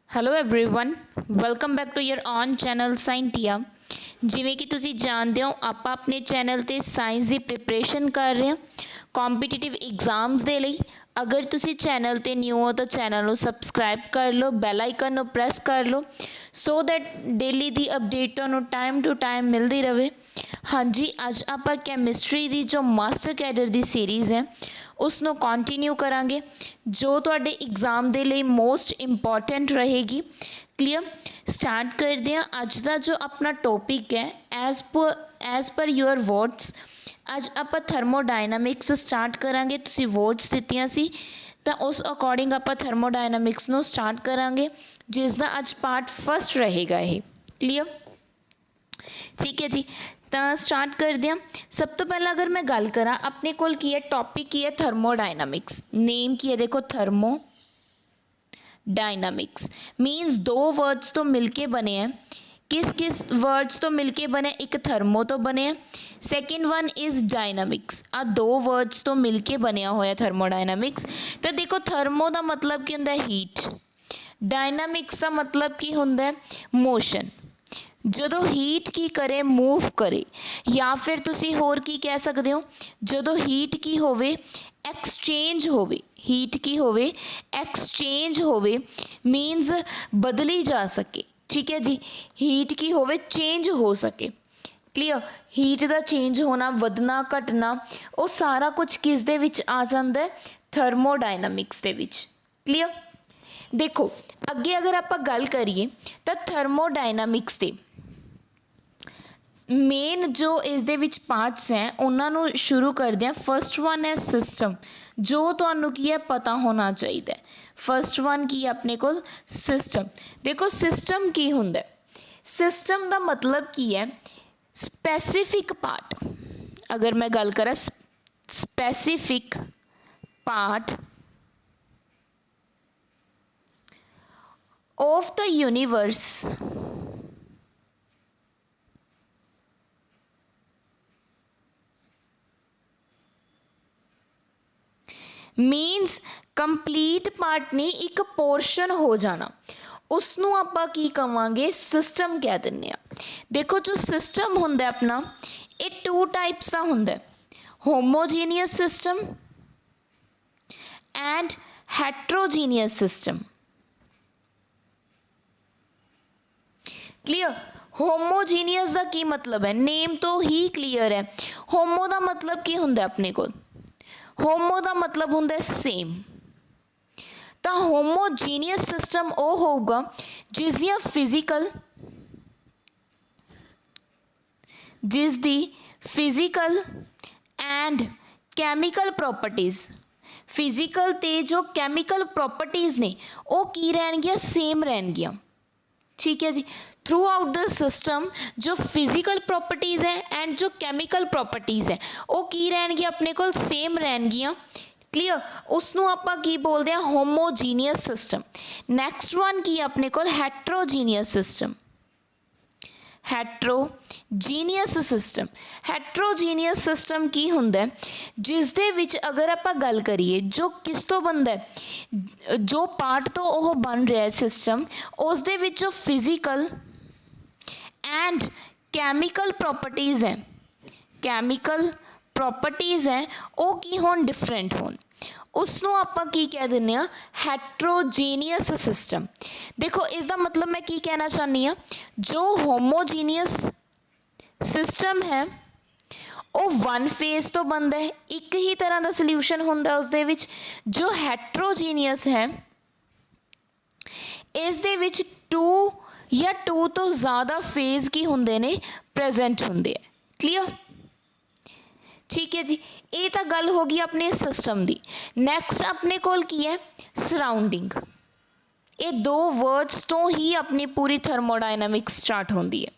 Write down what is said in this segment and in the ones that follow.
Hello everyone welcome back to your own channel Scientia. ਜਿਵੇਂ ਕਿ ਤੁਸੀਂ ਜਾਣਦੇ ਹੋ ਆਪਾਂ ਆਪਣੇ ਚੈਨਲ ਤੇ ਸਾਇੰਸ ਦੀ ਪ੍ਰਿਪਰੇਸ਼ਨ ਕਰ ਰਹੇ ਹਾਂ ਕੰਪੀਟੀਟਿਵ ਐਗਜ਼ਾਮਸ ਦੇ ਲਈ। ਅਗਰ ਤੁਸੀਂ ਚੈਨਲ ਤੇ ਨਿਊ ਹੋ ਤਾਂ ਚੈਨਲ ਨੂੰ ਸਬਸਕ੍ਰਾਈਬ ਕਰ ਲਓ, ਬੈਲ ਆਈਕਨ ਨੂੰ ਪ੍ਰੈਸ ਕਰ ਲਓ so that daily the update ਤੁਹਾਨੂੰ ਟਾਈਮ ਟੂ ਟਾਈਮ ਮਿਲਦੀ ਰਹੇ। ਹਾਂਜੀ, ਅੱਜ ਆਪਾਂ ਕੈਮਿਸਟਰੀ ਦੀ ਜੋ ਮਾਸਟਰ ਕੈਡਰ ਦੀ ਸੀਰੀਜ਼ ਹੈ ਉਸ ਨੂੰ ਕੰਟੀਨਿਊ ਕਰਾਂਗੇ ਜੋ ਤੁਹਾਡੇ ਐਗਜ਼ਾਮ ਦੇ ਲਈ ਮੋਸਟ ਇੰਪੋਰਟੈਂਟ ਰਹੇਗੀ। क्लियर स्टार्ट करते हैं। अज का जो अपना टॉपिक है एज पर योर वर्ड्स अज आप थर्मोडायनामिक्स स्टार्ट करांगे। तुसी वर्ड्स दित्तियां सी तो उस अकॉर्डिंग आप थर्मोडायनामिक्स नू स्टार्ट करांगे जिसका अज पार्ट फर्स्ट रहेगा ये। क्लीयर, ठीक है जी। तो स्टार्ट करते हैं। सब तो पहला अगर मैं गल करा अपने कोल की है टॉपिक की है थर्मोडायनामिक्स। नेम की है देखो थर्मो डायनामिक्स मीन्स दो वर्ड्स तो मिलके बने हैं। किस किस वर्ड्स तो मिलके बने, एक थर्मो तो बने हैं, सैकेंड वन इज़ डायनामिक्स। आ दो वर्ड्स तो मिलके बनया होया थर्मोडायनामिक्स। तो देखो थर्मो का मतलब की होंदा है हीट, डायनामिक्स का मतलब की होंदा है मोशन। ਜਦੋਂ ਹੀਟ ਕੀ ਕਰੇ मूव करे या फिर तुसी होर की कह सकते हो ਜਦੋਂ हीट की होवे एक्सचेंज होवे। हीट की होवे एक्सचेंज होवे मीनस बदली जा सके। ठीक है जी, हीट की होवे चेंज हो सके। क्लीयर, हीट का चेंज होना, ਵਧਣਾ ਘਟਣਾ ਉਹ ਸਾਰਾ ਕੁਝ किस दे विच आ जाता है थर्मोडायनामिक्स दे विच। क्लीयर, देखो अगे अगर आप गल करिए तो थर्मोडायनामिक्स के मेन जो इस दे विच पार्ट्स हैं उन्होंने शुरू करते हैं। फर्स्ट वन है सिस्टम, जो तुहानू की है पता होना चाहिए। फर्स्ट वन की है अपने को सिस्टम। देखो सिस्टम की हुंदा है, सिस्टम का मतलब की है स्पैसीफिक पार्ट। अगर मैं गल करा specific part of the universe मीनस complete part नहीं, एक पोर्शन हो जाना उसनों आपां की कवांगे सिस्टम कह दिंदे आ। देखो जो सिस्टम हुंदा अपना ये टू टाइप्स का हुंदा, homogeneous system and heterogeneous system. Clear, homogeneous का की मतलब है, नेम तो ही क्लीयर है। होमो का मतलब की हुंदा अपने को, होमो का मतलब हुंदा सेम। तो होमोजीनियस सिस्टम वो होगा जिसदियां physical and chemical properties, physical ते जो कैमिकल प्रॉपर्टीज़ ने वो की रहनगियां सेम रहनगियां। ठीक है जी, थ्रू आउट द सिस्टम जो फिजिकल प्रॉपर्टीज़ है एंड जो कैमिकल प्रॉपर्टीज़ है वो की रहनगियां अपने को सेम रहनगियां। क्लीयर, उसनों आपां की बोलते हैं होमोजीनियस सिस्टम। नैक्सट वन की अपने को हैट्रोजीनियस सिस्टम। हैट्रोजीनियस सिस्टम, हैट्रोजीनियस सिस्टम की हुंदा है जिस दे विच अगर आप गल करिए जो किस तो बनता है, जो पार्ट तो वह बन रहा है सिस्टम उस दे विच जो फिजिकल एंड कैमिकल प्रॉपर्टीज़ हैं, कैमिकल प्रॉपर्टीज़ हैं वो की होन डिफरेंट होन उसनों आपां की कह दिंदे आ हैट्रोजीनियस सिस्टम। देखो इसका मतलब मैं की कहना चाहनी हाँ, जो होमोजीनियस सिस्टम है वो वन फेज तो बनता है, एक ही तरह का सल्यूशन होंदा उस दे विच। जो हैट्रोजीनियस है इस दे विच टू या टू तो ज़्यादा फेज की होंदे ने प्रेजेंट होंदे है। क्लीयर, ठीक है जी, ये तो गल हो गई अपने सिस्टम की। नैक्सट अपने कोल की है सराउंडिंग। ये दो वर्ड्स तो ही अपनी पूरी थर्मोडायनामिक्स स्टार्ट होती है,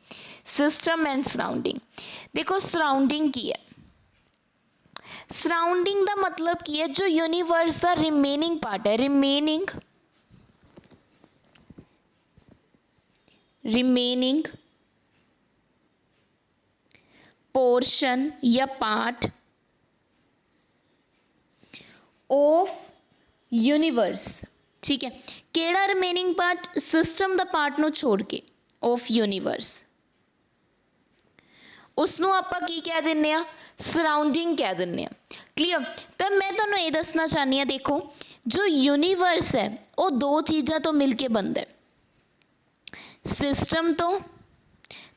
सिस्टम एंड सराउंडिंग। देखो सराउंडिंग की है, सराउंडिंग का मतलब की है जो यूनिवर्स का रिमेनिंग पार्ट है, रिमेनिंग पोर्शन या पार्ट ऑफ यूनिवर्स ठीक है। केड़ा रिमेनिंग पार्ट सिस्टम दा पार्ट नूं छोड़ के ऑफ यूनीवर्स, उसनों आपां की कह दिंदे आ सराउंडिंग कह दिंदे आ। क्लीयर। तो मैं तुहानूं ये दसना चाहनी हाँ, देखो जो यूनीवर्स है वो दो चीज़ों तो मिल के बनता है, सिस्टम तो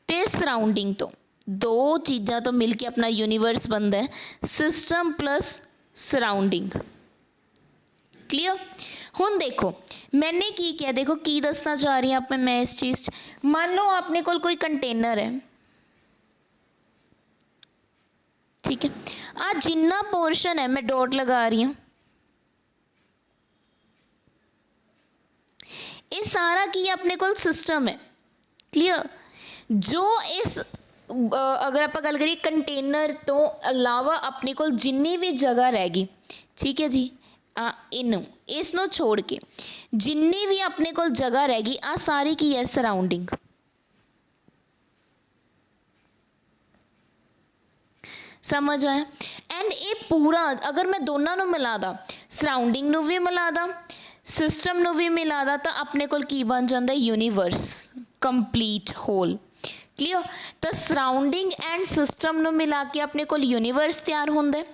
ते सराउंडिंग तो, दो चीज़ों तो मिल के अपना यूनीवर्स बनता है, सिस्टम प्लस सराउंडिंग। क्लीयर। हुण देखो मैंने की क्या, देखो की दसना चाह रही हूँ मैं इस चीज़, मान लो अपने कोल कोई कंटेनर है, ठीक है, आ जिन्ना पोर्शन है मैं डॉट लगा रही हूँ, ये सारा की अपने कोल सिस्टम है। क्लियर। जो इस अगर आप गल करिए कंटेनर तो अलावा अपने कोल जिन्नी भी जगह रहेगी, ठीक है जी, इनू इसनों छोड़ के जिन्नी भी अपने कोल जगह रहेगी आ सारी की है सराउंडिंग। समझ आया। एंड ये पूरा अगर मैं दोनों नू मिला दा, सराउंडिंग नू भी मिला दा, सिस्टम नू भी मिला दा, तो अपने कोल की बन जाता है यूनीवर्स, कंप्लीट होल। क्लियर। तो सराउंडिंग एंड सिस्टम नू मिला के अपने कोल यूनीवर्स तैयार होंदा है।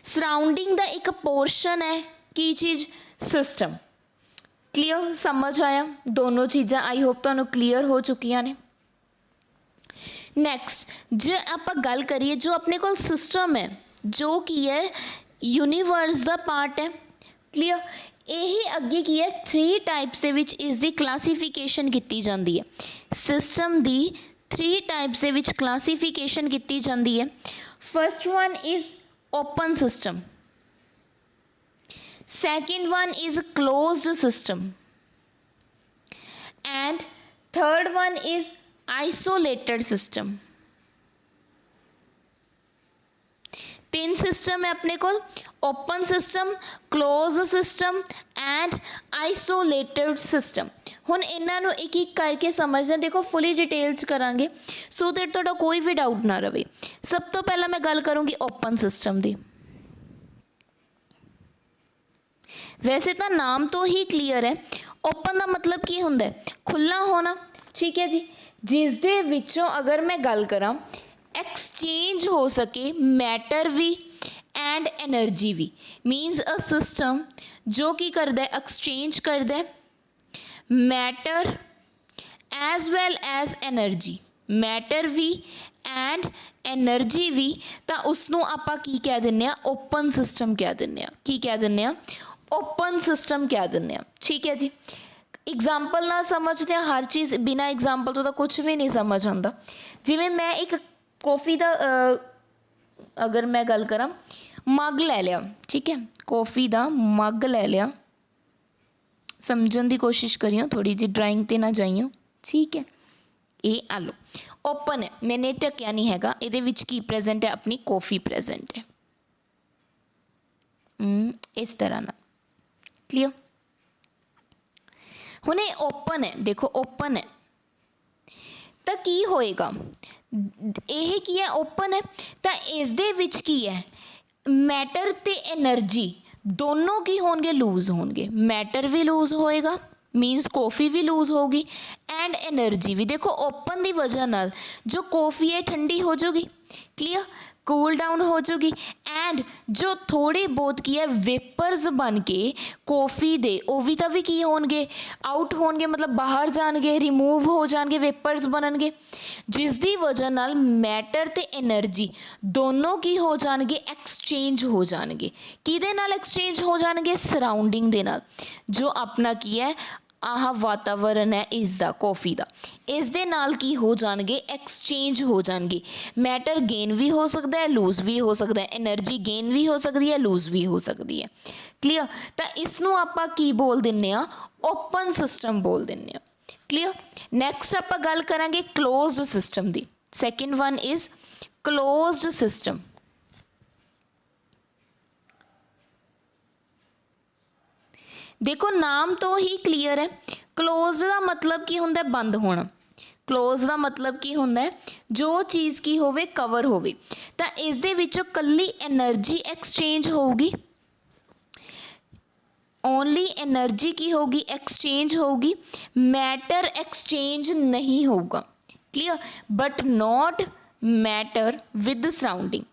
सराउंडिंग दा एक पोर्शन है की चीज़ सिस्टम। क्लियर। समझ आया। दोनों चीज़ां आई होप तुहानूं क्लीयर हो चुकियां ने। नैक्सट जो आप गल करिए जो अपने कोल सिस्टम है जो की है यूनीवर्स का पार्ट है। क्लीयर। यही अगे की है थ्री टाइप्स दे विच इस दी क्लासीफिकेशन की जाती है, सिस्टम दी थ्री टाइप्स दे विच क्लासीफिकेशन की जाती है। First one is open system, second one is closed system and third one is isolated system. तीन सिस्टम है अपने को, open system, close system and isolated system. हुण इन्हों एक एक करके समझना, देखो फुली डिटेल्स करांगे सो दैट तुहाडा कोई भी डाउट ना रहे। सब तो पहला मैं गल करूँगी ओपन सिस्टम की। वैसे तो नाम तो ही क्लीयर है, ओपन का मतलब की हुंदा है खुला होना, ठीक है जी, जिस दे विचों अगर मैं गल करा एक्सचेंज हो सके मैटर भी एंड एनर्जी भी। मीनस अ सिस्टम जो की करदा है एक्सचेंज करदा है matter as well as energy, matter भी एंड एनर्जी भी, तो उसनों आपां की कह दिंदे आ ओपन सिस्टम कह दिंदे आ। की कह दिंदे आ? ओपन सिस्टम कह दिंदे आ। ठीक है जी। एग्जाम्पल ना समझते हैं, हर चीज़ बिना एग्जाम्पल तो कुछ भी नहीं समझ आता। जिवें मैं एक कॉफ़ी का अगर मैं गल करा मग ले लिया, ठीक है, कॉफ़ी का मग ले लिया, समझने की कोशिश करियो, थोड़ी जी ड्राइंग ते ना जाइयो, ठीक है। ये आ लो ओपन है, मैंने ढक्या नहीं हैगा, इहदे विच की प्रेजेंट है, अपनी कॉफ़ी प्रेजेंट है इस तरह ना। क्लियर। हुण ये ओपन है, देखो ओपन है तो की होएगा, यह की है ओपन है तो इस दे विच की है मैटर ते एनर्जी दोनों की होंगे लूज होंगे, मैटर भी लूज होएगा मीनस कॉफ़ी भी लूज होगी एंड एनर्जी भी। देखो ओपन की वजह नाल जो कॉफ़ी है ठंडी हो जाएगी, क्लियर, कूल डाउन हो जाएगी एंड जो थोड़े बहुत की है वेपर्स बन के कॉफ़ी दे वो भी तो भी की होंगे आउट होंगे, मतलब बाहर जाएंगे, रिमूव हो जाएंगे, वेपर्स बननगे, जिस दी वजह नाल मैटर ते एनर्जी दोनों की हो जाएंगे एक्सचेंज हो जाएंगे। किदे नाल एक्सचेंज हो जाएंगे? सराउंडिंग दे नाल, जो अपना की है आह वातावरण है इसका कॉफ़ी का, इस दे नाल की हो जाएंगे एक्सचेंज हो जाएंगे। मैटर गेन भी हो सकता है, लूज भी हो सकता है, एनर्जी गेन भी हो सकती है, लूज भी हो सकती है। क्लियर। तो इसनों आपां की बोल दिन्ने आ? ओपन सिस्टम बोल दिन्ने आ। क्लियर। नैक्सट आपां गल करांगे क्लोज्ड सिस्टम की। Second one is closed system. देखो नाम तो ही क्लीयर है, क्लोज का मतलब की होंदा है बंद होना, क्लोज का मतलब की होंदा है जो चीज़ की होवे कवर होवे, तो इस दे विचों कल्ली एनर्जी एक्सचेंज होगी ओनली एनर्जी की होगी एक्सचेंज होगी, मैटर एक्सचेंज नहीं होगा। Clear, but not matter with surrounding.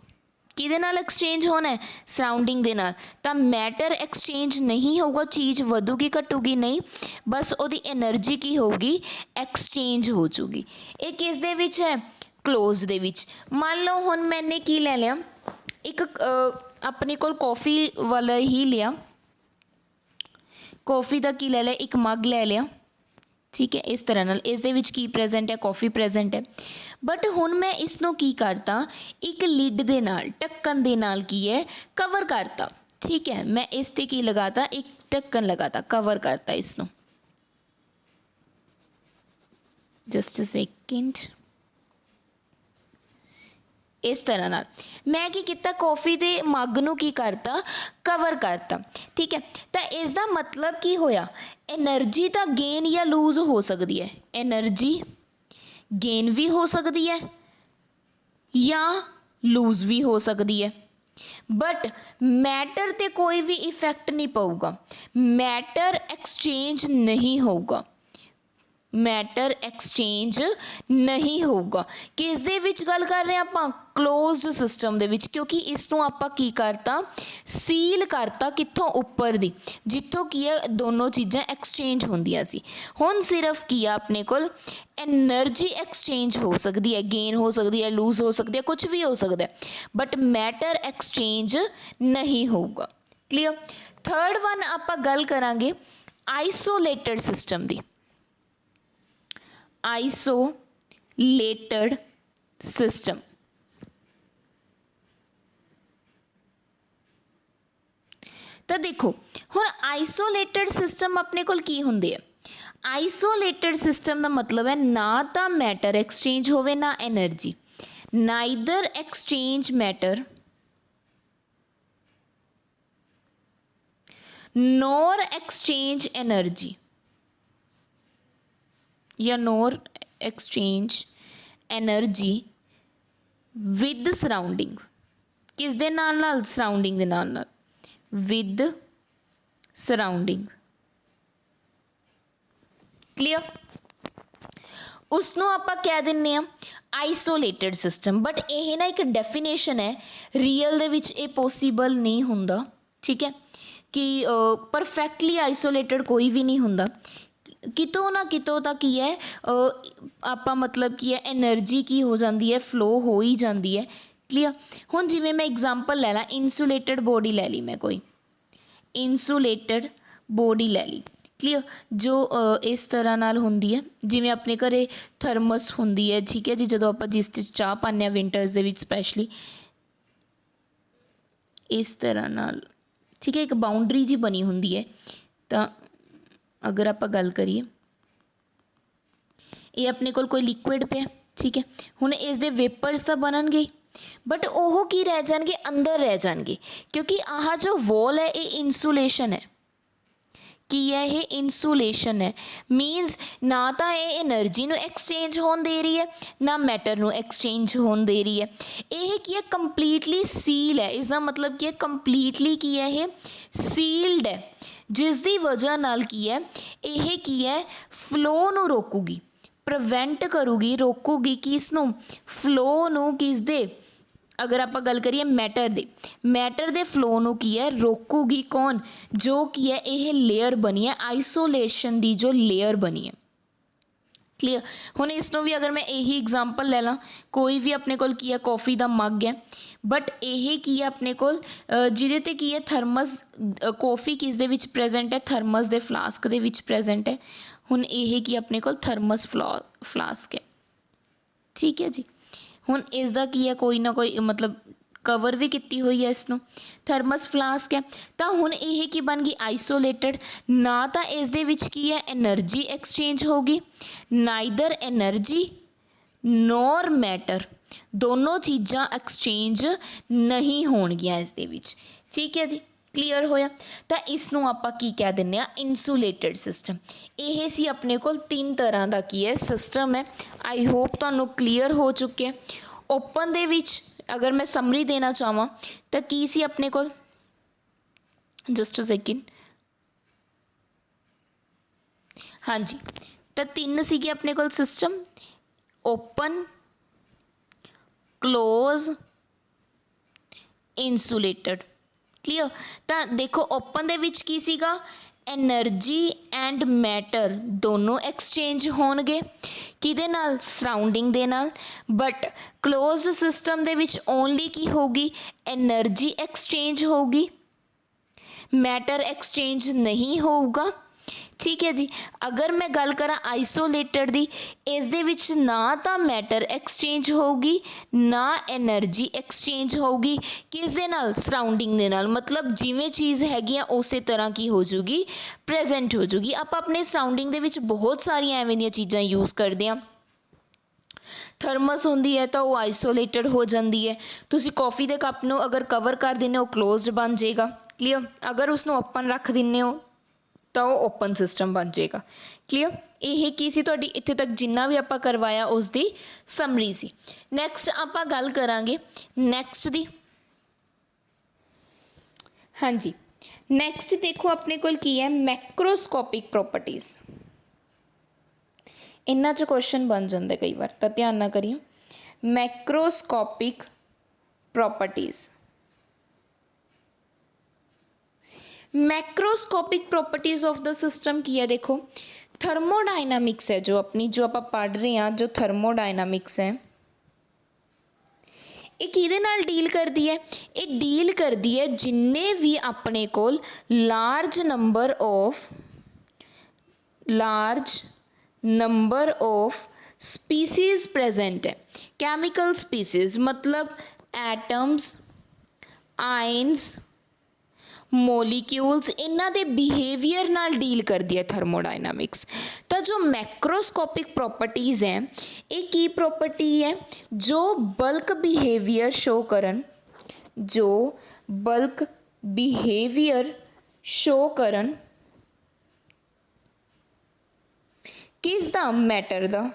किहदे नाल एक्सचेंज होना है? सराउंडिंग दे नाल। तां मैटर एक्सचेंज नहीं होगा, चीज़ वधूगी घटूगी नहीं, बस उहदी एनर्जी की होगी एक्सचेंज हो जूगी। ये किस दे विच है? क्लोज दे विच। मान लो हुण मैंने की ले लिया, एक अपने कोल कॉफ़ी वाला ही लिया, कॉफ़ी का की ले लिया, एक मग ले लिया, ठीक है। इस तरह नाल इस दे विच की प्रेजेंट है? कॉफ़ी प्रेजेंट है। बट हुण मैं इसनों की करता, एक लिड दे नाल, ढक्कन दे नाल की है कवर करता, ठीक है। मैं इस ते की लगाता, एक ढक्कन लगाता, कवर करता इसनों। Just a second. इस तरह नाल मैं की किता, कॉफ़ी दे मग नूं की करता, कवर करता, ठीक है। तो इसका मतलब की होया? एनर्जी तो गेन या लूज हो सकती है, एनर्जी गेन भी हो सकती है या लूज भी हो सकती है, बट मैटर ते कोई भी इफेक्ट नहीं पऊगा, मैटर एक्सचेंज नहीं होगा, मैटर एक्सचेंज नहीं होगा। किस दे विच गल कर रहे हैं आपां? क्लोज्ड सिस्टम दे विच, क्योंकि इसनों आपां की करता, सील करता कित्थों? उपर दी, जित्थों की है दोनों चीज़ां एक्सचेंज होंदियां सी। हुण सिर्फ की है अपने कोल एनर्जी एक्सचेंज हो सकती है, गेन हो सकती है, लूज हो सकती है, कुछ भी हो सकता है, बट मैटर एक्सचेंज नहीं होगा। क्लियर। थर्ड वन आपां गल करांगे आइसोलेटेड सिस्टम दी। आइसोलेटेड सिस्टम, तो देखो हुण आइसोलेटेड सिस्टम अपने कोल की हुंदे है? आइसोलेटेड सिस्टम का मतलब है ना तो मैटर एक्सचेंज होवे ना energy, neither exchange matter nor exchange energy या nor exchange energy with surrounding. किस दे नाल नाल? सराउंडिंग दे नाल नाल, विद सराउंडिंग। क्लियर। उसनों आपां कह दिन्ने आ आइसोलेटेड सिस्टम, बट यह ना एक डेफिनेशन है, रियल दे विच ये पॉसीबल नहीं हुंदा, ठीक है, कि परफेक्टली आइसोलेटेड कोई भी नहीं हुंदा। कितों ना कितों तक की है आपां मतलब की है एनर्जी की हो जाती है, फ्लो हो ही जाती है। क्लियर। हुण जिवें मैं एग्जाम्पल ले ला, इंसुलेटेड बॉडी ले ली मैं, कोई इंसुलेटेड बॉडी ले ली, क्लीयर, जो इस तरह नाल हुंदी है, जिवें अपने घरे थर्मस हुंदी है, ठीक है जी, जदों आपां जिस च चाह पाने विंटर्स दे विच स्पैशली इस तरह नाल, ठीक है, एक बाउंड्री जी बनी हुंदी है। तो अगर आप गल करिए, ये अपने कोल कोई लिक्विड पे, ठीक है, हुण इस दे वेपर्स तो बननगे, बट ओह की रह जाएंगे? अंदर रह जाएंगे, क्योंकि आह जो वॉल है ये इंसुलेशन है, की है ये इंसुलेशन है। मीनस ना तो ये एनर्जी नू एक्सचेंज होने दे रही है, ना मैटर नू एक्सचेंज होने दे रही है। यह की है कंप्लीटली सील है, इसका मतलब की है कंप्लीटली की है ये सील्ड है, जिस दी वजह नाल की है यह की है फ्लो नू रोकूगी, प्रिवेंट करूगी, रोकूगी किसनों? फ्लो नू, किस दे? अगर आप गल करिए मैटर दे फ्लो नू की है रोकूगी, कौन? जो की है यह लेयर बनी है, आइसोलेशन दी जो लेयर बनी है। क्लीयर। हुण इसनों भी अगर मैं यही एग्जाम्पल ले ला, कोई भी अपने कोल की है कॉफ़ी का मग है, बट यह की है अपने कोल जिहदे ते की है थर्मस, कॉफ़ी किस दे विच प्रेजेंट है? थर्मस दे फ्लास्क दे विच प्रेजेंट है। हुण यह की अपने कोल थर्मस फ्लास्क है, ठीक है जी। हुण इसदा की है कोई ना कोई मतलब कवर भी की हुई है, इसनों थर्मस फ्लास्क है। तो हुण यह की बन गई आइसोलेटेड, ना तो इस दे विच की है एनर्जी एक्सचेंज होगी, नाइदर एनर्जी नॉर मैटर, दोनों चीज़ां एक्सचेंज नहीं होणगियां इस दे विच, ठीक है जी। क्लीयर होया। तो इसनों आपां की कह दिंदे आ? Insulated system. यह सी अपने कोल 3 तरह का की है सिस्टम है। आई होप तुहानूं क्लीयर हो चुके हैं। ओपन दे विच अगर मैं समरी देना चाहवां तो की सी अपने कोल? जस्ट अ सेकेंड, हाँ जी, तो तीन सीगे अपने कोल system, open, close, insulated. Clear. तो देखो ओपन दे विच की सीगा, एनर्जी एंड मैटर दोनों एक्सचेंज होणगे किहदे नाल, सराउंडिंग दे नाल। बट क्लोज सिस्टम दे विच ओनली की होगी, एनर्जी एक्सचेंज होगी, मैटर एक्सचेंज नहीं होगा। ठीक है जी। अगर मैं गल करा आइसोलेटेड दी, इस दे विच ना तो मैटर एक्सचेंज होगी ना एनर्जी एक्सचेंज होगी, किस दे नाल, सराउंडिंग दे नाल। मतलब जिवें चीज़ हैगी आ उस तरह की हो जूगी, प्रेजेंट हो जूगी। आप अपने सराउंडिंग दे विच बहुत सारिया एवें दियां चीज़ां यूज़ करते हैं। थर्मस होंदी है तो वो आइसोलेटेड हो जाती है। तुसी कॉफ़ी के कप नूं अगर कवर कर देने हो, क्लोज बन जाएगा। क्लीयर। अगर उसनूं ओपन रख देने हो तो वो ओपन सिस्टम बन जाएगा। क्लीयर। यही की सी तुहाडी इत्थे तक जिन्ना भी आपां करवाया उसकी समरी सी। नैक्सट आपां गल करांगे नैक्सट दी। हाँ जी, नैक्सट देखो अपने कोल की है, मैक्रोस्कोपिक प्रॉपर्टीज़। इन्हां च क्वेश्चन बन जाते कई बार, तो ध्यान ना करियो। Macroscopic properties, macroscopic properties of the system की है। देखो थर्मोडायनामिक्स है जो अपनी, जो आप पढ़ रहे हैं, जो थर्मोडायनामिक्स है, ये किहदे नाल डील करती है, ये डील करती है जिन्ने भी अपने कोल large number of species present है। कैमिकल स्पीसीज़ मतलब एटम्स, आयन्स, मॉलिक्यूल्स, इन्हां दे बिहेवियर नाल डील करती है थर्मोडायनामिक्स। तो जो मैक्रोस्कोपिक प्रॉपर्टीज़ हैं, ये की प्रॉपर्टी है, जो बल्क बिहेवियर शो करन, जो बल्क बिहेवियर शो करन किस दा, मैटर दा।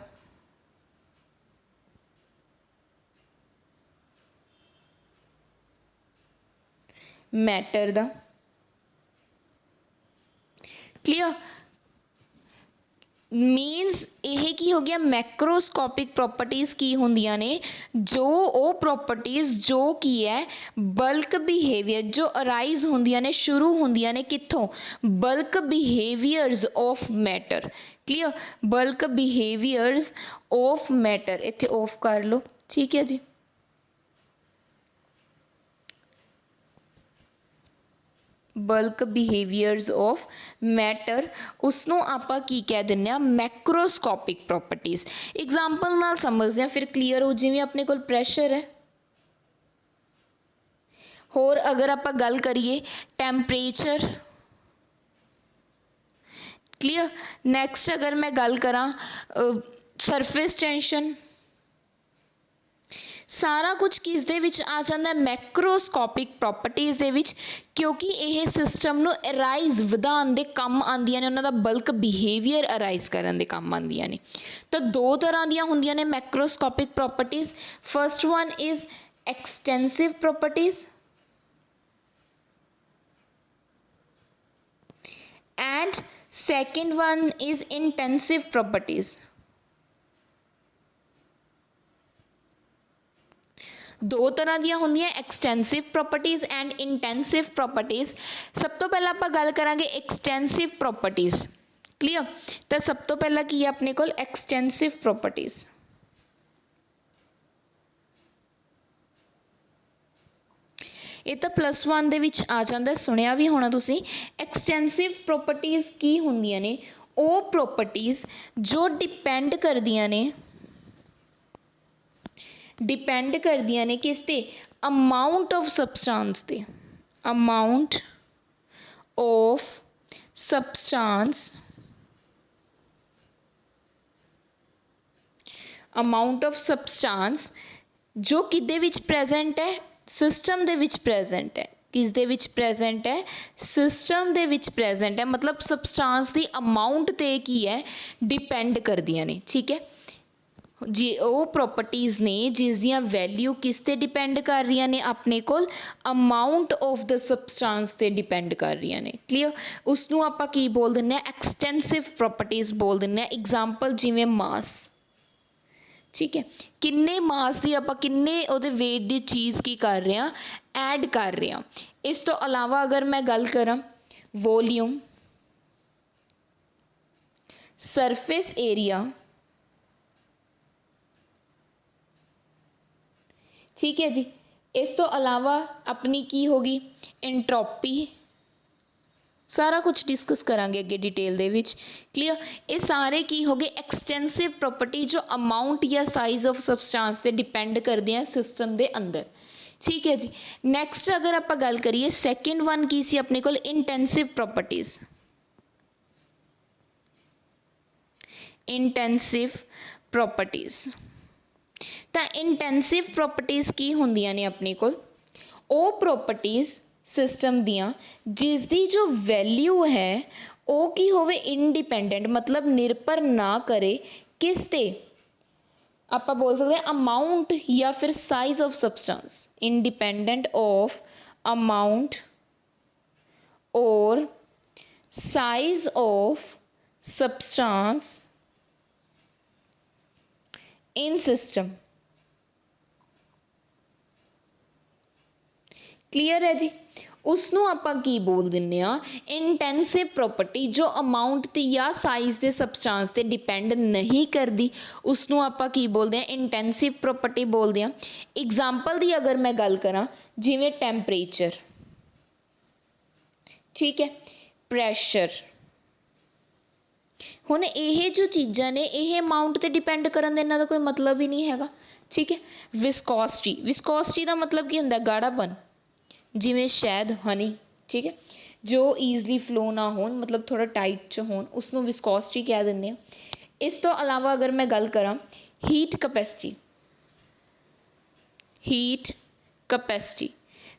मैटर दा। क्लियर। मीनस यह की हो गया, मैक्रोस्कोपिक प्रॉपर्टीज़ की होंदियां ने, जो वो प्रॉपर्टीज़ जो की है बल्क बिहेवियर जो अराइज होंदियां ने, शुरू होंदियां ने कित्थों, bulk behaviours of matter. Clear. Bulk behaviours of matter, इत्थे ऑफ कर लो। ठीक है जी। बल्क बिहेवियर्स ऑफ मैटर, उसनों आपां की कह दिंदे आ, मैक्रोस्कोपिक प्रॉपर्टीज़। एग्जाम्पल नाल समझदे हैं, फिर क्लीयर हो। जिवें अपने कोल प्रैशर है, होर अगर आपां गल करिए टैंपरेचर। क्लीयर। नैक्सट अगर मैं गल करा सरफेस टेंशन, सारा कुछ किस दे विच आ जाता है, मैक्रोस्कोपिक प्रॉपर्टीज़ दे विच, क्योंकि यह सिस्टम नूं अराइज वधाउण दे काम आंदियां ने, उन्हां दा बल्क बिहेवियर अराइज करन दे काम आंदियां ने। तो दो तरह दियां हुंदियां ने macroscopic properties. First one is extensive properties and second one is intensive properties. दो तरह दियां होंदियां, extensive properties and intensive properties. सब तो पहला आपां गल करांगे एक्सटेंसिव प्रॉपर्टीज़। क्लीयर। तो सब तो पहला की है अपने कोल, एक्सटेंसिव प्रॉपर्टीज़। ये तो +1 दे विच आ जाता, सुनिया भी होना तुसी। एक्सटेंसिव प्रॉपर्टीज़ की होंदियां ने, वो प्रॉपर्टीज़ जो डिपेंड करदियां ने किस ते, अमाउंट ऑफ सबसटेंस ते। अमाउंट ऑफ सबसटेंस, अमाउंट ऑफ सबसटेंस जो किदे विच प्रेजेंट है, सिस्टम दे विच प्रेजेंट है। किस दे विच प्रेजेंट है, सिस्टम दे विच प्रेजेंट है। मतलब सबसटेंस दी अमाउंट ते की है, डिपेंड करदियां ने। ठीक है। ਜੀ ਉਹ ਪ੍ਰੋਪਰਟੀਜ਼ ਨੇ ਜਿਸ ਦੀਆਂ ਵੈਲਿਊ ਕਿਸ 'ਤੇ ਡਿਪੈਂਡ ਕਰ ਰਹੀਆਂ ਨੇ, ਆਪਣੇ ਕੋਲ ਅਮਾਊਂਟ ਆਫ ਦ ਸਬਸਟੈਂਸ 'ਤੇ ਡਿਪੈਂਡ ਕਰ ਰਹੀਆਂ ਨੇ। ਕਲੀਅਰ, ਉਸ ਨੂੰ ਆਪਾਂ ਕੀ ਬੋਲ ਦਿੰਦੇ ਹਾਂ, ਐਕਸਟੈਂਸਿਵ ਪ੍ਰੋਪਰਟੀਜ਼ ਬੋਲ ਦਿੰਦੇ ਹਾਂ। ਇਗਜ਼ਾਮਪਲ ਜਿਵੇਂ ਮਾਸ, ਠੀਕ ਹੈ, ਕਿੰਨੇ ਮਾਸ ਦੀ ਆਪਾਂ ਕਿੰਨੇ ਉਹਦੇ ਵੇਟ ਦੀ ਚੀਜ਼ ਕੀ ਕਰ ਰਹੇ ਹਾਂ, ਐਡ ਕਰ ਰਹੇ ਹਾਂ। ਇਸ ਤੋਂ ਇਲਾਵਾ ਅਗਰ ਮੈਂ ਗੱਲ ਕਰਾਂ ਵੋਲਿਊਮ, ਸਰਫੇਸ ਏਰੀਆ, ਠੀਕ ਹੈ ਜੀ। ਇਸ ਤੋਂ ਇਲਾਵਾ ਆਪਣੀ ਕੀ ਹੋ ਗਈ, ਐਂਟਰੋਪੀ, ਸਾਰਾ ਕੁਝ ਡਿਸਕਸ ਕਰਾਂਗੇ ਅੱਗੇ ਡਿਟੇਲ ਦੇ ਵਿੱਚ। ਕਲੀਅਰ, ਇਹ ਸਾਰੇ ਕੀ ਹੋ ਗਏ, ਐਕਸਟੈਂਸਿਵ ਪ੍ਰੋਪਰਟੀ ਜੋ ਅਮਾਊਂਟ ਜਾਂ ਸਾਈਜ਼ ਆਫ ਸਬਸਟੈਂਸ 'ਤੇ ਡਿਪੈਂਡ ਕਰਦੇ ਆ ਸਿਸਟਮ ਦੇ ਅੰਦਰ। ਠੀਕ ਹੈ ਜੀ। ਨੈਕਸਟ ਅਗਰ ਆਪਾਂ ਗੱਲ ਕਰੀਏ, ਸੈਕਿੰਡ ਵਨ ਕੀ ਸੀ ਆਪਣੇ ਕੋਲ, ਇੰਟੈਂਸਿਵ ਪ੍ਰੋਪਰਟੀਜ਼। ਇੰਟੈਂਸਿਵ ਪ੍ਰੋਪਰਟੀਜ਼, ਤਾਂ ਇੰਟੈਂਸਿਵ ਪ੍ਰੋਪਰਟੀਜ਼ ਕੀ ਹੁੰਦੀਆਂ ਨੇ ਆਪਣੇ ਕੋਲ, ਉਹ ਪ੍ਰੋਪਰਟੀਜ਼ ਸਿਸਟਮ ਦੀਆਂ ਜਿਸ ਦੀ ਜੋ ਵੈਲਿਊ ਹੈ ਉਹ ਕੀ ਹੋਵੇ, ਇੰਡੀਪੈਂਡੈਂਟ, ਮਤਲਬ ਨਿਰਭਰ ਨਾ ਕਰੇ ਕਿਸ 'ਤੇ, ਆਪਾਂ ਬੋਲ ਸਕਦੇ ਹਾਂ ਅਮਾਊਂਟ ਜਾਂ ਫਿਰ size of substance, independent of amount ਔਰ size of substance in system. Clear ਹੈ ਜੀ। ਉਸ ਨੂੰ ਆਪਾਂ ਕੀ ਬੋਲ ਦਿੰਦੇ ਹਾਂ, ਇੰਟੈਂਸਿਵ ਪ੍ਰੋਪਰਟੀ ਜੋ ਅਮਾਊਂਟ 'ਤੇ ਜਾਂ ਸਾਈਜ਼ ਦੇ ਸਬਸਟੈਂਸ 'ਤੇ ਡਿਪੈਂਡ ਨਹੀਂ ਕਰਦੀ, ਉਸ ਨੂੰ ਆਪਾਂ ਕੀ ਬੋਲਦੇ ਹਾਂ, ਇੰਟੈਂਸਿਵ ਪ੍ਰੋਪਰਟੀ ਬੋਲਦੇ ਹਾਂ। ਇਗਜ਼ਾਮਪਲ ਦੀ ਅਗਰ ਮੈਂ ਗੱਲ ਕਰਾਂ, ਜਿਵੇਂ ਟੈਂਪਰੇਚਰ, ਠੀਕ ਹੈ, ਪ੍ਰੈਸ਼ਰ। ਹੁਣ ਇਹ ਜੋ ਚੀਜ਼ਾਂ ਨੇ ਇਹ ਅਮਾਊਂਟ 'ਤੇ ਡਿਪੈਂਡ ਕਰਨ ਦਾ ਇਹਨਾਂ ਦਾ ਕੋਈ ਮਤਲਬ ਹੀ ਨਹੀਂ ਹੈਗਾ। ਠੀਕ ਹੈ। ਵਿਸਕੋਸਿਟੀ, ਵਿਸਕੋਸਿਟੀ ਦਾ ਮਤਲਬ ਕੀ ਹੁੰਦਾ, ਗਾੜਾਪਨ, ਜਿਵੇਂ ਸ਼ਹਿਦ, ਹਨੀ, ਠੀਕ ਹੈ, ਜੋ ਈਜ਼ਲੀ ਫਲੋ ਨਾ ਹੋਣ, ਮਤਲਬ ਥੋੜ੍ਹਾ ਟਾਈਟ 'ਚ ਹੋਣ, ਉਸ ਨੂੰ ਵਿਸਕੋਸਿਟੀ ਕਹਿ ਦਿੰਦੇ ਹਾਂ। ਇਸ ਤੋਂ ਇਲਾਵਾ ਅਗਰ ਮੈਂ ਗੱਲ ਕਰਾਂ ਹੀਟ ਕਪੈਸਿਟੀ, ਹੀਟ ਕਪੈਸਿਟੀ,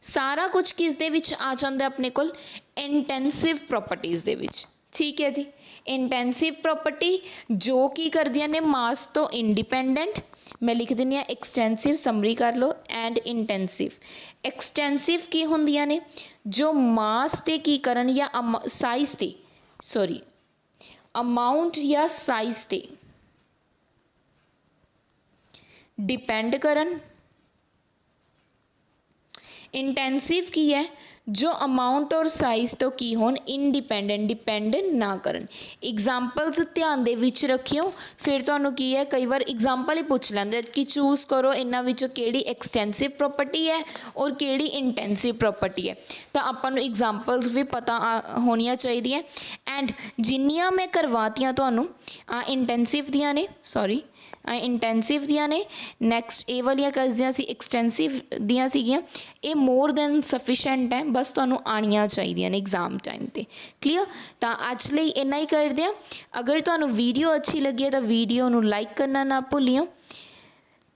ਸਾਰਾ ਕੁਝ ਕਿਸ ਦੇ ਵਿੱਚ ਆ ਜਾਂਦਾ ਆਪਣੇ ਕੋਲ, ਇੰਟੈਂਸਿਵ ਪ੍ਰੋਪਰਟੀਜ਼ ਦੇ ਵਿੱਚ। ਠੀਕ ਹੈ ਜੀ। ਇੰਟੈਂਸਿਵ ਪ੍ਰੋਪਰਟੀ ਜੋ ਕੀ ਕਰਦੀਆਂ ਨੇ, ਮਾਸ ਤੋਂ ਇੰਡੀਪੈਂਡੈਂਟ, ਮੈਂ ਲਿਖ ਦਿੰਦੀ ਹਾਂ ਐਕਸਟੈਂਸਿਵ, ਸਮਰੀ ਕਰ ਲਓ, ਐਂਡ ਇੰਟੈਂਸਿਵ। ਐਕਸਟੈਂਸਿਵ ਕੀ ਹੁੰਦੀਆਂ ਨੇ, ਜੋ ਮਾਸ 'ਤੇ ਕੀ ਕਰਨ ਜਾਂ ਸਾਈਜ਼ 'ਤੇ, ਸੌਰੀ ਅਮਾਊਂਟ ਜਾਂ ਸਾਈਜ਼ 'ਤੇ ਡਿਪੈਂਡ ਕਰਨ। ਇੰਟੈਂਸਿਵ ਕੀ ਹੈ, ਜੋ ਅਮਾਊਂਟ ਔਰ ਸਾਈਜ਼ ਤੋਂ ਕੀ ਹੋਣ, ਇੰਡੀਪੈਂਡੈਂਟ, ਡਿਪੈਂਡ ਨਾ ਕਰਨ। ਇਗਜ਼ਾਮਪਲਸ ਧਿਆਨ ਦੇ ਵਿੱਚ ਰੱਖਿਓ, ਫਿਰ ਤੁਹਾਨੂੰ ਕੀ ਹੈ, ਕਈ ਵਾਰ ਇਗਜ਼ਾਮਪਲ ਹੀ ਪੁੱਛ ਲੈਂਦੇ ਕਿ ਚੂਜ਼ ਕਰੋ ਇਹਨਾਂ ਵਿੱਚੋਂ ਕਿਹੜੀ ਐਕਸਟੈਂਸਿਵ ਪ੍ਰੋਪਰਟੀ ਹੈ ਔਰ ਕਿਹੜੀ ਇੰਟੈਂਸਿਵ ਪ੍ਰੋਪਰਟੀ ਹੈ, ਤਾਂ ਆਪਾਂ ਨੂੰ ਇਗਜ਼ਾਮਪਲਸ ਵੀ ਪਤਾ ਹੋਣੀਆਂ ਚਾਹੀਦੀਆਂ। ਐਂਡ ਜਿੰਨੀਆਂ ਮੈਂ ਕਰਵਾਤੀਆਂ ਤੁਹਾਨੂੰ ਇੰਟੈਂਸਿਵ ਦੀਆਂ ਨੇ, ਸੌਰੀ ਇੰਟੈਂਸਿਵ ਦੀਆਂ ਨੇ, ਨੈਕਸਟ ਇਹ ਵਾਲੀਆਂ ਕਰਦੀਆਂ ਸੀ ਐਕਸਟੈਂਸਿਵ ਦੀਆਂ ਸੀਗੀਆਂ, ਇਹ ਮੋਰ ਦੈਨ ਸਫੀਸ਼ੈਂਟ ਹੈ, ਬਸ ਤੁਹਾਨੂੰ ਆਉਣੀਆਂ ਚਾਹੀਦੀਆਂ ਨੇ ਐਗਜ਼ਾਮ ਟਾਈਮ 'ਤੇ। ਕਲੀਅਰ, ਤਾਂ ਅੱਜ ਲਈ ਇੰਨਾ ਹੀ ਕਰਦੇ ਹਾਂ। ਅਗਰ ਤੁਹਾਨੂੰ ਵੀਡੀਓ ਅੱਛੀ ਲੱਗੀ ਹੈ ਤਾਂ ਵੀਡੀਓ ਨੂੰ ਲਾਈਕ ਕਰਨਾ ਨਾ ਭੁੱਲਿਓ,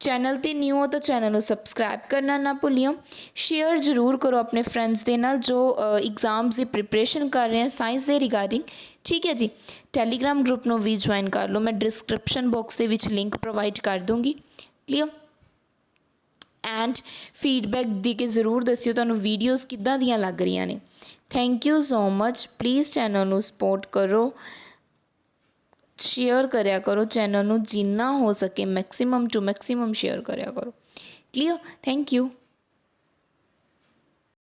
ਚੈਨਲ 'ਤੇ ਨਿਊ ਹੋ ਤਾਂ ਚੈਨਲ ਨੂੰ ਸਬਸਕ੍ਰਾਈਬ ਕਰਨਾ ਨਾ ਭੁੱਲਿਓ, ਸ਼ੇਅਰ ਜ਼ਰੂਰ ਕਰੋ ਆਪਣੇ ਫਰੈਂਡਸ ਦੇ ਨਾਲ ਜੋ ਇਗਜ਼ਾਮਸ ਦੀ ਪ੍ਰੀਪਰੇਸ਼ਨ ਕਰ ਰਹੇ ਆ ਸਾਇੰਸ ਦੇ ਰਿਗਾਰਡਿੰਗ। ਠੀਕ ਹੈ ਜੀ। ਟੈਲੀਗ੍ਰਾਮ ਗਰੁੱਪ ਨੂੰ ਵੀ ਜੁਆਇਨ ਕਰ ਲਓ, ਮੈਂ ਡਿਸਕ੍ਰਿਪਸ਼ਨ ਬਾਕਸ ਦੇ ਵਿੱਚ ਲਿੰਕ ਪ੍ਰੋਵਾਈਡ ਕਰ ਦੂੰਗੀ। ਕਲੀਅਰ, ਐਂਡ ਫੀਡਬੈਕ ਦੇ ਕੇ ਜ਼ਰੂਰ ਦੱਸਿਓ ਤੁਹਾਨੂੰ ਵੀਡੀਓਜ਼ ਕਿੱਦਾਂ ਦੀਆਂ ਲੱਗ ਰਹੀਆਂ ਨੇ। Thank you so much. Please channel ਨੂੰ ਸਪੋਰਟ ਕਰੋ, ਸ਼ੇਅਰ ਕਰਿਆ ਕਰੋ, ਚੈਨਲ ਨੂੰ ਜਿੰਨਾ ਹੋ ਸਕੇ ਮੈਕਸੀਮਮ ਟੂ ਮੈਕਸੀਮਮ ਸ਼ੇਅਰ ਕਰਿਆ ਕਰੋ। Clear, thank you.